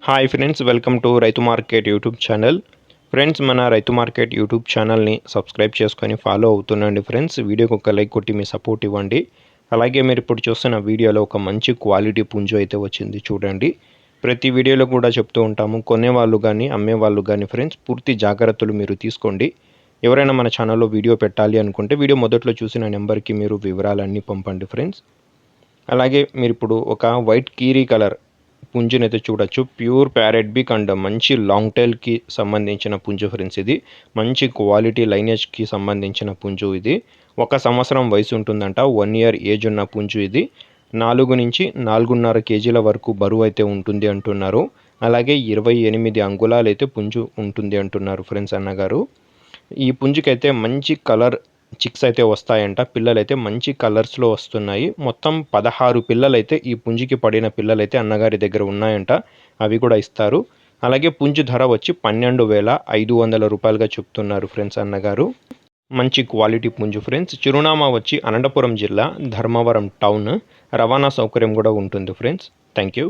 Hi friends, welcome to రైతు market YouTube channel. Friends, మన రైతు మార్కెట్ యూట్యూబ్ ఛానల్ని సబ్స్క్రైబ్ చేసుకొని ఫాలో అవుతుండండి. ఫ్రెండ్స్, వీడియోకి ఒక లైక్ కొట్టి మీ సపోర్ట్ ఇవ్వండి. అలాగే మీరు ఇప్పుడు చూస్తున్న వీడియోలో ఒక మంచి క్వాలిటీ పుంజు అయితే వచ్చింది చూడండి. ప్రతి వీడియోలో కూడా చెప్తూ ఉంటాము, కొనేవాళ్ళు కానీ అమ్మేవాళ్ళు కానీ ఫ్రెండ్స్ పూర్తి జాగ్రత్తలు మీరు తీసుకోండి. ఎవరైనా మన ఛానల్లో వీడియో పెట్టాలి అనుకుంటే వీడియో మొదట్లో చూసిన నెంబర్కి మీరు వివరాలన్నీ పంపండి ఫ్రెండ్స్. అలాగే మీరు ఇప్పుడు ఒక వైట్ కీరీ కలర్ పుంజునైతే చూడొచ్చు. ప్యూర్ ప్యారెట్ బిక్ అండ్ మంచి లాంగ్ టైల్కి సంబంధించిన పుంజు ఫ్రెండ్స్. ఇది మంచి క్వాలిటీ లైనేజ్కి సంబంధించిన పుంజు. ఇది 1 సంవత్సరం వయసు ఉంటుందంట. 1 ఇయర్ ఏజ్ ఉన్న పుంజు. ఇది 4 నుంచి 4.5 కేజీల వరకు బరువు అయితే ఉంటుంది అంటున్నారు. అలాగే 28 అంగుళాలు అయితే పుంజు ఉంటుంది అంటున్నారు ఫ్రెండ్స్ అన్నగారు. ఈ పుంజుకైతే మంచి కలర్ చిక్స్ అయితే వస్తాయంట. పిల్లలైతే మంచి కలర్స్లో వస్తున్నాయి. మొత్తం 16 పిల్లలైతే ఈ పుంజుకి పడిన పిల్లలైతే అన్నగారి దగ్గర ఉన్నాయంట. అవి కూడా ఇస్తారు. అలాగే పుంజు ధర వచ్చి 12,500 రూపాయలుగా చెప్తున్నారు ఫ్రెండ్స్ అన్నగారు. మంచి క్వాలిటీ పుంజు ఫ్రెండ్స్. చిరునామా వచ్చి అనంతపురం జిల్లా, ధర్మవరం టౌన్. రవాణా సౌకర్యం కూడా ఉంటుంది ఫ్రెండ్స్. Thank you.